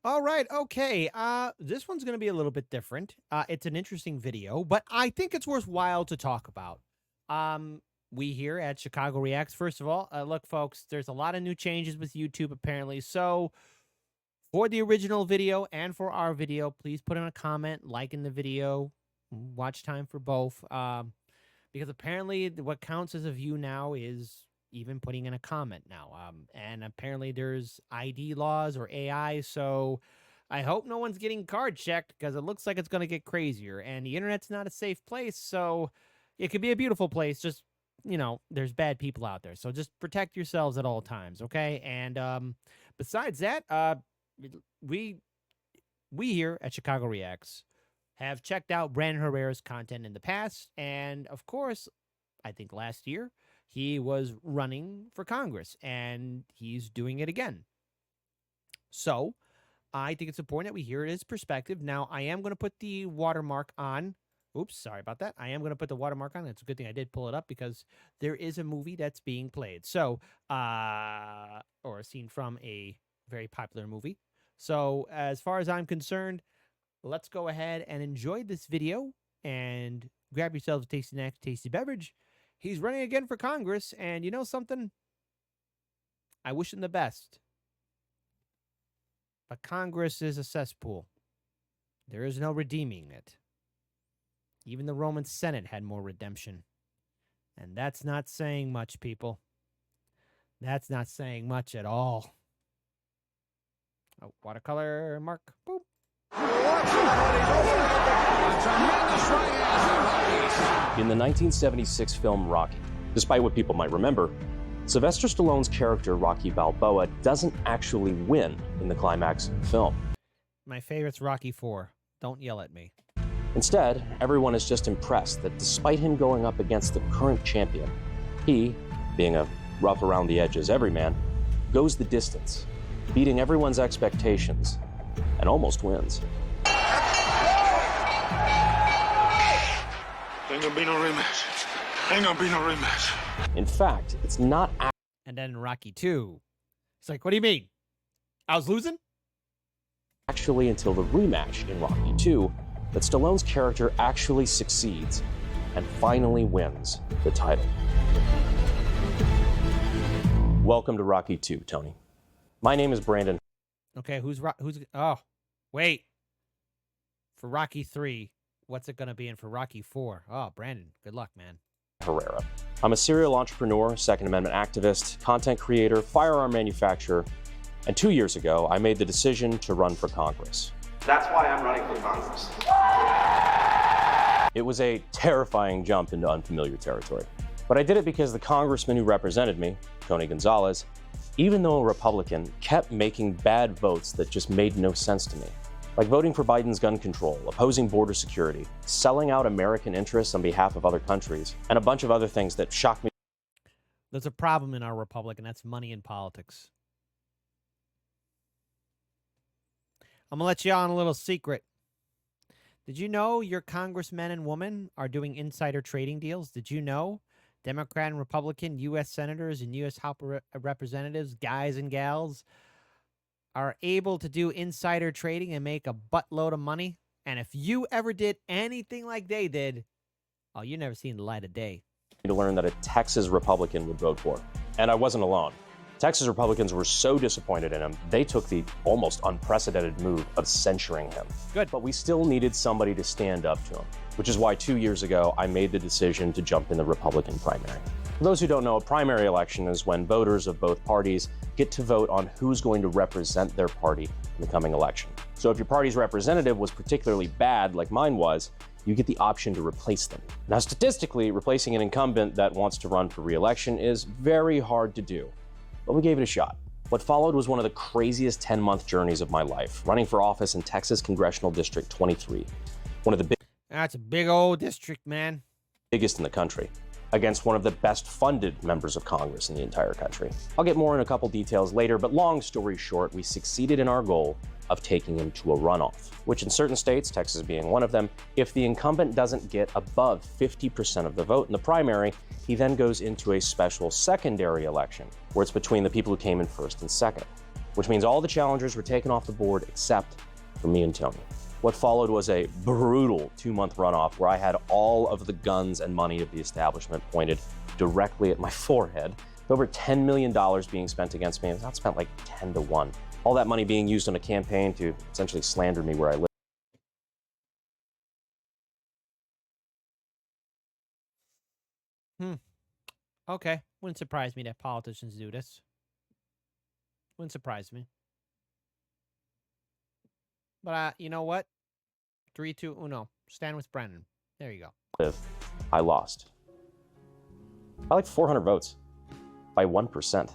All right, okay. This one's going to be a little bit different. It's an interesting video, but I think it's worthwhile to talk about. Um, we here at Chicago Reacts, first of all, look, folks, there's a lot of new changes with YouTube apparently. So for the original video and for our video, please put in a comment, like in the video, watch time for both. Because apparently what counts as a view now is even putting in a comment now. And apparently there's ID laws or AI, so I hope no one's getting card checked because it looks like it's going to get crazier. And the internet's not a safe place, so it could be a beautiful place. Just there's bad people out there, so just protect yourselves at all times, okay? And besides that, we here at Chicago Reacts have checked out Brandon Herrera's content in the past, and of course, I think last year he was running for Congress, and he's doing it again. So I think it's important that we hear his perspective. Now, I am going to put the watermark on. Oops, sorry about that. I am going to put the watermark on. It's a good thing I did pull it up because there is a movie that's being played. So, or a scene from a very popular movie. So, as far as I'm concerned, let's go ahead and enjoy this video and grab yourselves a tasty snack, tasty beverage. He's running again for Congress, and you know something? I wish him the best. But Congress is a cesspool. There is no redeeming it. Even the Roman Senate had more redemption. And that's not saying much, people. That's not saying much at all. Oh, watercolor mark. Boop. In the 1976 film Rocky, despite what people might remember, Sylvester Stallone's character Rocky Balboa doesn't actually win in the climax of the film. My favorite's Rocky IV. Don't yell at me. Instead, everyone is just impressed that despite him going up against the current champion, he, being a rough around the edges everyman, goes the distance, beating everyone's expectations, and almost wins. Ain't gonna be no rematch. Ain't gonna be no rematch. In fact, it's not And then Rocky II. It's like, what do you mean? I was losing? actually until the rematch in Rocky II that Stallone's character actually succeeds and finally wins the title. Welcome to Rocky II, Tony. My name is Brandon. Okay, oh, wait. For Rocky III, what's it going to be in for Rocky IV? Oh, Brandon, good luck, man. Herrera. I'm a serial entrepreneur, Second Amendment activist, content creator, firearm manufacturer, and 2 years ago, I made the decision to run for Congress. That's why I'm running for Congress. It was a terrifying jump into unfamiliar territory. But I did it because the congressman who represented me, Tony Gonzalez, even though a Republican, kept making bad votes that just made no sense to me. Like voting for Biden's gun control, opposing border security, selling out American interests on behalf of other countries, and a bunch of other things that shocked me. There's a problem in our republic, and that's money in politics. I'm going to let you on a little secret. Did you know your congressmen and women are doing insider trading deals? Did you know Democrat and Republican U.S. senators and U.S. House representatives, guys and gals, are able to do insider trading and make a buttload of money? And if you ever did anything like they did, oh, you never seen the light of day. To learn that a Texas Republican would vote for. And I wasn't alone. Texas Republicans were so disappointed in him, they took the almost unprecedented move of censuring him. Good. But we still needed somebody to stand up to him, which is why 2 years ago, I made the decision to jump in the Republican primary. For those who don't know, a primary election is when voters of both parties get to vote on who's going to represent their party in the coming election. So if your party's representative was particularly bad, like mine was, you get the option to replace them. Now, statistically, replacing an incumbent that wants to run for re-election is very hard to do, but we gave it a shot. What followed was one of the craziest 10-month journeys of my life, running for office in Texas Congressional District 23, one of the That's a big old district, man. biggest in the country, against one of the best funded members of Congress in the entire country. I'll get more in a couple details later, but long story short, we succeeded in our goal of taking him to a runoff, which in certain states, Texas being one of them, if the incumbent doesn't get above 50% of the vote in the primary, he then goes into a special secondary election, where it's between the people who came in first and second. which means all the challengers were taken off the board except for me and Tony. What followed was a brutal 2-month runoff where I had all of the guns and money of the establishment pointed directly at my forehead. With over $10 million being spent against me, and not spent like 10 to 1. All that money being used on a campaign to essentially slander me where I live. Okay. Wouldn't surprise me that politicians do this. Wouldn't surprise me. But you know what? 3, 2, 1. Stand with Brennan. There you go. I lost. By like 400 votes. By 1%.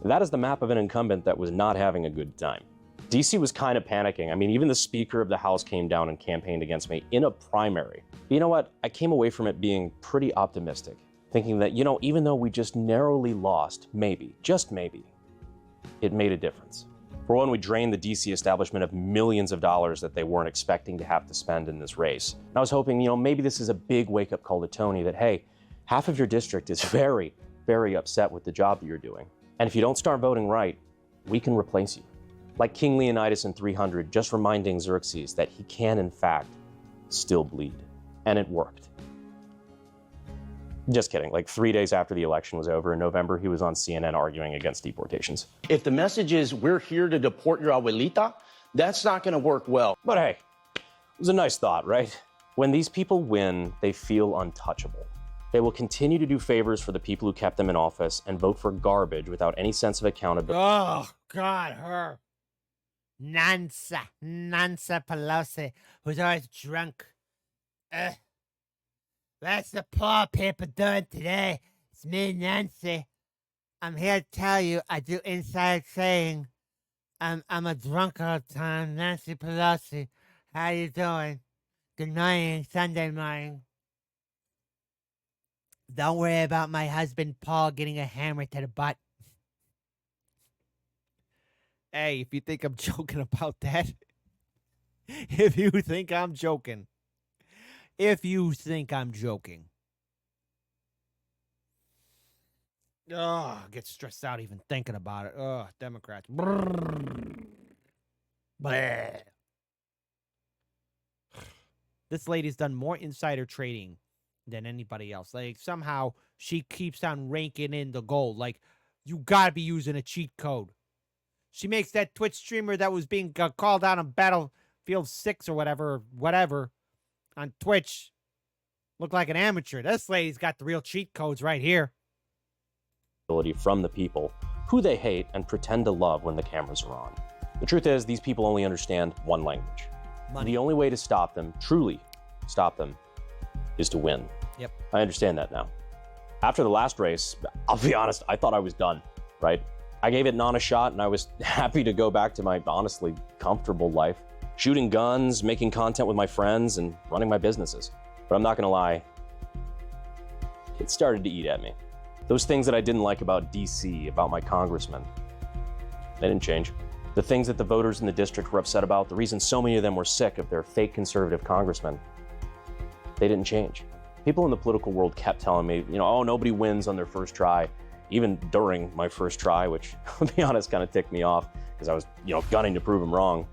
That is the map of an incumbent that was not having a good time. DC was kind of panicking. I mean, even the Speaker of the House came down and campaigned against me in a primary. But you know what? I came away from it being pretty optimistic, thinking that, even though we just narrowly lost, maybe, just maybe, it made a difference. For one, we drained the DC establishment of millions of dollars that they weren't expecting to have to spend in this race. And I was hoping, maybe this is a big wake-up call to Tony that, hey, half of your district is very, very upset with the job that you're doing. And if you don't start voting right, we can replace you. Like King Leonidas in 300, just reminding Xerxes that he can, in fact, still bleed. And it worked. Just kidding. Like 3 days after the election was over in November, he was on CNN arguing against deportations. If the message is we're here to deport your abuelita, that's not going to work well. But hey, it was a nice thought, right? When these people win, they feel untouchable. They will continue to do favors for the people who kept them in office and vote for garbage without any sense of accountability. Oh, God, her. Nancy Pelosi, who's always drunk. That's the poor people doing today. It's me, Nancy. I'm here to tell you I do inside saying. I'm a drunk all the time. Nancy Pelosi, how you doing? Good morning, Sunday morning. Don't worry about my husband, Paul, getting a hammer to the butt. Hey, if you think I'm joking about that, if you think I'm joking, I get stressed out even thinking about it. Democrats. Bleh. This lady's done more insider trading than anybody else. Like, somehow she keeps on ranking in the gold. Like, you gotta be using a cheat code. She makes that Twitch streamer that was being called out on Battlefield 6 or whatever, on Twitch look like an amateur. This lady's got the real cheat codes right here. From the people who they hate and pretend to love when the cameras are on. The truth is, these people only understand one language. Money. The only way to stop them, truly stop them, is to win. Yep. I understand that now. After the last race, I'll be honest, I thought I was done, right? I gave it non a shot and I was happy to go back to my honestly comfortable life, shooting guns, making content with my friends, and running my businesses. But I'm not gonna lie, it started to eat at me. Those things that I didn't like about DC, about my congressman, they didn't change. The things that the voters in the district were upset about, the reason so many of them were sick of their fake conservative congressmen, they didn't change. People in the political world kept telling me, oh, nobody wins on their first try, even during my first try, which, I'll be honest, kind of ticked me off because I was, gunning to prove them wrong.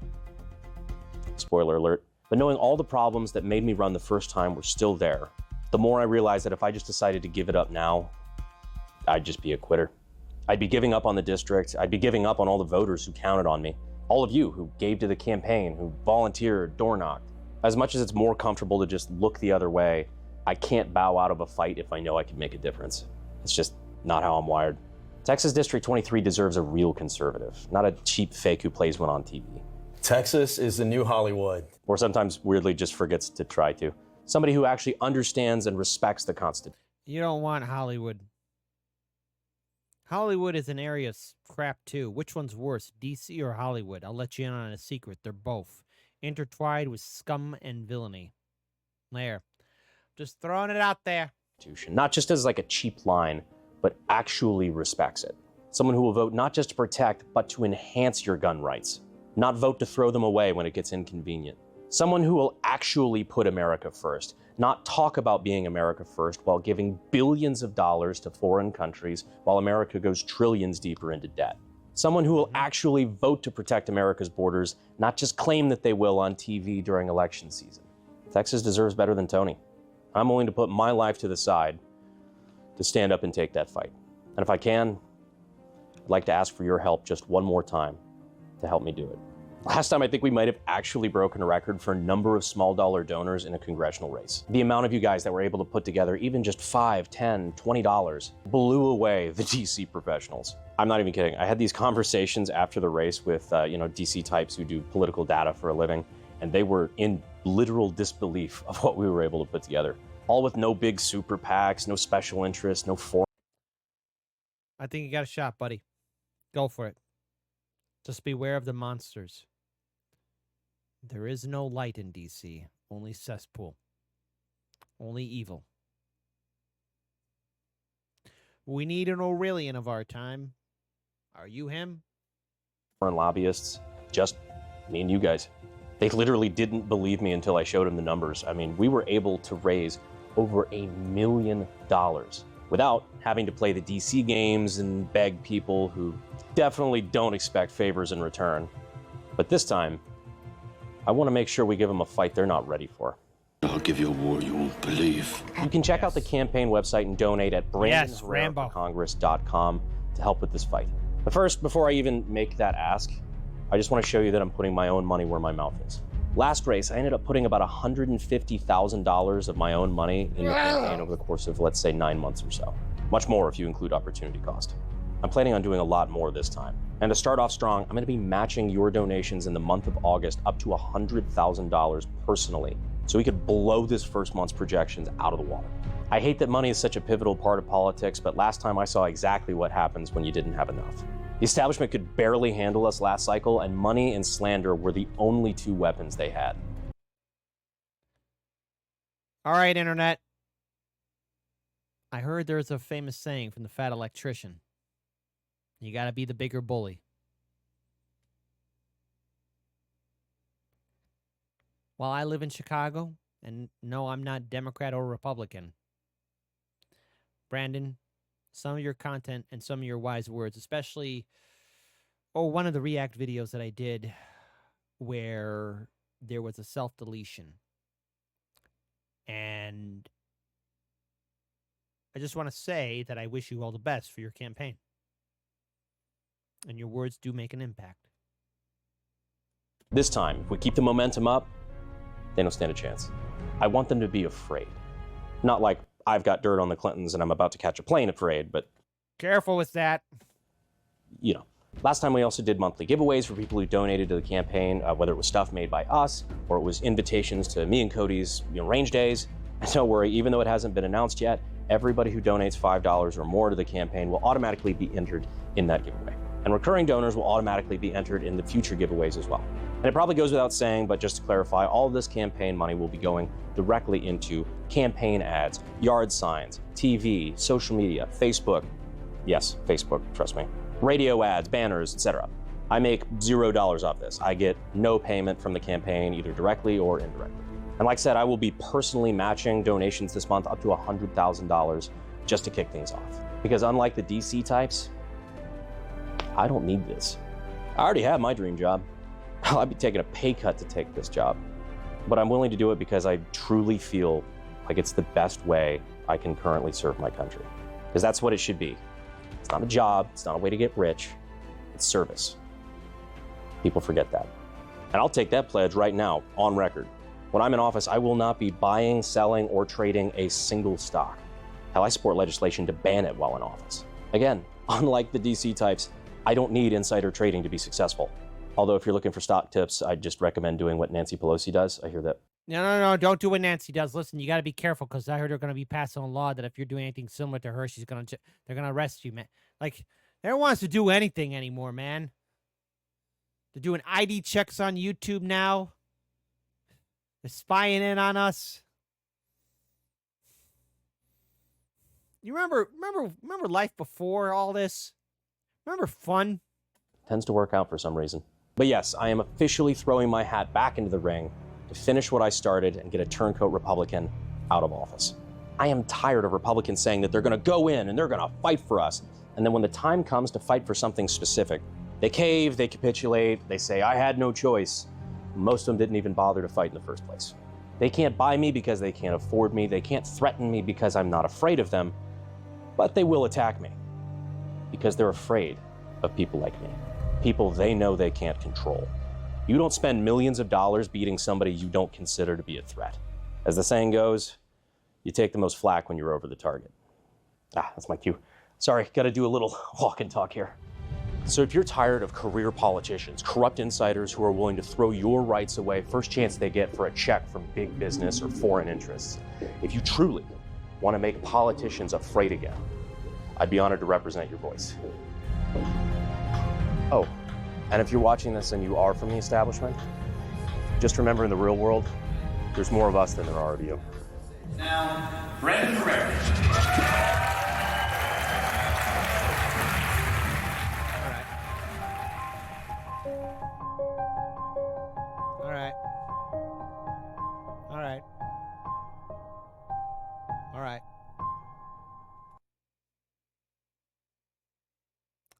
Spoiler alert. But knowing all the problems that made me run the first time were still there, the more I realized that if I just decided to give it up now, I'd just be a quitter. I'd be giving up on the district. I'd be giving up on all the voters who counted on me. All of you who gave to the campaign, who volunteered, door knocked. As much as it's more comfortable to just look the other way, I can't bow out of a fight if I know I can make a difference. It's just not how I'm wired. Texas District 23 deserves a real conservative, not a cheap fake who plays one on TV. Texas is the new Hollywood. Or sometimes weirdly just forgets to try to. Somebody who actually understands and respects the Constitution. You don't want Hollywood. Hollywood is an area of crap too. Which one's worse, DC or Hollywood? I'll let you in on a secret. They're both intertwined with scum and villainy. There. Just throwing it out there. Not just as like a cheap line, but actually respects it. Someone who will vote not just to protect, but to enhance your gun rights. Not vote to throw them away when it gets inconvenient. Someone who will actually put America first, not talk about being America first while giving billions of dollars to foreign countries while America goes trillions deeper into debt. Someone who will actually vote to protect America's borders, not just claim that they will on TV during election season. Texas deserves better than Tony. I'm willing to put my life to the side to stand up and take that fight. And if I can, I'd like to ask for your help just one more time to help me do it. Last time, I think we might have actually broken a record for a number of small dollar donors in a congressional race. The amount of you guys that were able to put together even just $5, $10, $20 blew away the DC professionals. I'm not even kidding. I had these conversations after the race with DC types who do political data for a living, and they were in literal disbelief of what we were able to put together. All with no big super PACs, no special interests, no foreign. I think you got a shot, buddy. Go for it. Just beware of the monsters. There is no light in DC, only cesspool. Only evil. We need an Aurelian of our time. Are you him? Foreign lobbyists, just me and you guys. They literally didn't believe me until I showed them the numbers. I mean, we were able to raise over $1 million without having to play the DC games and beg people who definitely don't expect favors in return. But this time, I want to make sure we give them a fight they're not ready for. I'll give you a war you won't believe. You can check out the campaign website and donate at BrandonHerreraForCongress.com to help with this fight. But first, before I even make that ask, I just want to show you that I'm putting my own money where my mouth is. Last race, I ended up putting about $150,000 of my own money in the campaign over the course of, let's say, 9 months or so. Much more if you include opportunity cost. I'm planning on doing a lot more this time. And to start off strong, I'm going to be matching your donations in the month of August up to $100,000 personally, so we could blow this first month's projections out of the water. I hate that money is such a pivotal part of politics, but last time I saw exactly what happens when you didn't have enough. The establishment could barely handle us last cycle, and money and slander were the only two weapons they had. All right, Internet. I heard there's a famous saying from the fat electrician. You gotta be the bigger bully. While I live in Chicago, and no, I'm not Democrat or Republican, Brandon, some of your content and some of your wise words, especially, one of the React videos that I did where there was a self-deletion. And I just want to say that I wish you all the best for your campaign. And your words do make an impact. This time, if we keep the momentum up, they don't stand a chance. I want them to be afraid. Not like I've got dirt on the Clintons and I'm about to catch a plane afraid, but... Careful with that. You know. Last time we also did monthly giveaways for people who donated to the campaign, whether it was stuff made by us or it was invitations to me and Cody's range days. And don't worry, even though it hasn't been announced yet, everybody who donates $5 or more to the campaign will automatically be entered in that giveaway. And recurring donors will automatically be entered in the future giveaways as well. And it probably goes without saying, but just to clarify, all of this campaign money will be going directly into campaign ads, yard signs, TV, social media, Facebook. Yes, Facebook, trust me. Radio ads, banners, etc. I make $0 off this. I get no payment from the campaign, either directly or indirectly. And like I said, I will be personally matching donations this month up to $100,000 just to kick things off. Because unlike the DC types, I don't need this. I already have my dream job. I'd be taking a pay cut to take this job. But I'm willing to do it because I truly feel like it's the best way I can currently serve my country. Because that's what it should be. It's not a job, it's not a way to get rich, it's service. People forget that. And I'll take that pledge right now, on record. When I'm in office, I will not be buying, selling, or trading a single stock. Hell, I support legislation to ban it while in office. Again, unlike the DC types, I don't need insider trading to be successful. Although if you're looking for stock tips, I'd just recommend doing what Nancy Pelosi does. I hear that. No, don't do what Nancy does. Listen, you got to be careful because I heard they're going to be passing a law that if you're doing anything similar to her, they're going to arrest you, man. Like, they don't want us to do anything anymore, man. They're doing ID checks on YouTube now. They're spying in on us. You remember life before all this? Remember fun? Tends to work out for some reason. But yes, I am officially throwing my hat back into the ring to finish what I started and get a turncoat Republican out of office. I am tired of Republicans saying that they're going to go in and they're going to fight for us. And then when the time comes to fight for something specific, They cave, they capitulate, they say, I had no choice. Most of them didn't even bother to fight in the first place. They can't buy me because they can't afford me. They can't threaten me because I'm not afraid of them. But they will attack me because they're afraid of people like me, people they know they can't control. You don't spend millions of dollars beating somebody you don't consider to be a threat. As the saying goes, you take the most flack when you're over the target. That's my cue. Sorry, gotta do a little walk and talk here. So if you're tired of career politicians, corrupt insiders who are willing to throw your rights away first chance they get for a check from big business or foreign interests, if you truly want to make politicians afraid again, I'd be honored to represent your voice. Oh, and if you're watching this and you are from the establishment, just remember in the real world, there's more of us than there are of you. Now, Brandon Herrera. All right.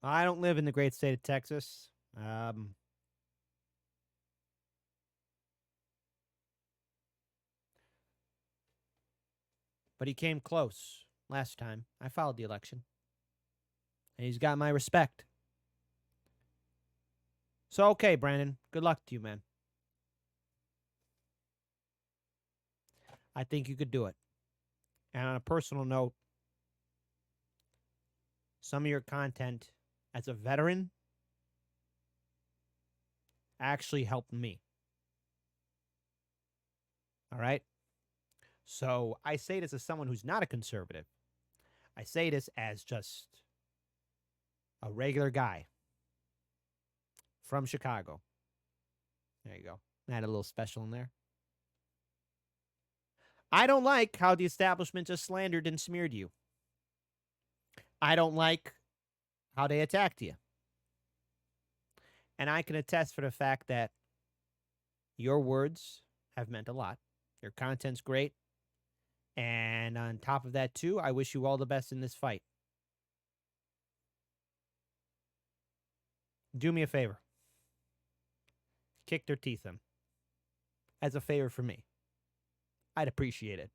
I don't live in the great state of Texas. But he came close last time. I followed the election. And he's got my respect. So, okay, Brandon. Good luck to you, man. I think you could do it. And on a personal note, some of your content as a veteran actually helped me. All right? So I say this as someone who's not a conservative. I say this as just a regular guy from Chicago. There you go. I had a little special in there. I don't like how the establishment just slandered and smeared you. I don't like how they attacked you. And I can attest for the fact that your words have meant a lot. Your content's great. And on top of that, too, I wish you all the best in this fight. Do me a favor. Kick their teeth in. As a favor for me. I'd appreciate it.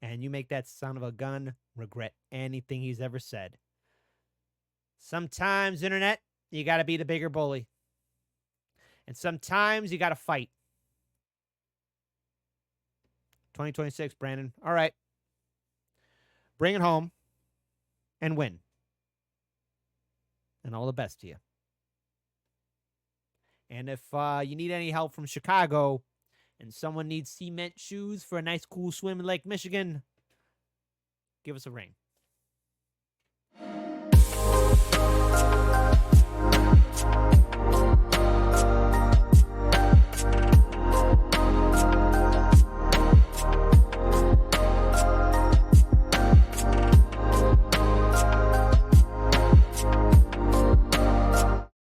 And you make that son of a gun regret anything he's ever said. Sometimes, internet, you got to be the bigger bully. And sometimes you got to fight. 2026, Brandon. All right. Bring it home and win. And all the best to you. And if you need any help from Chicago and someone needs cement shoes for a nice, cool swim in Lake Michigan, give us a ring.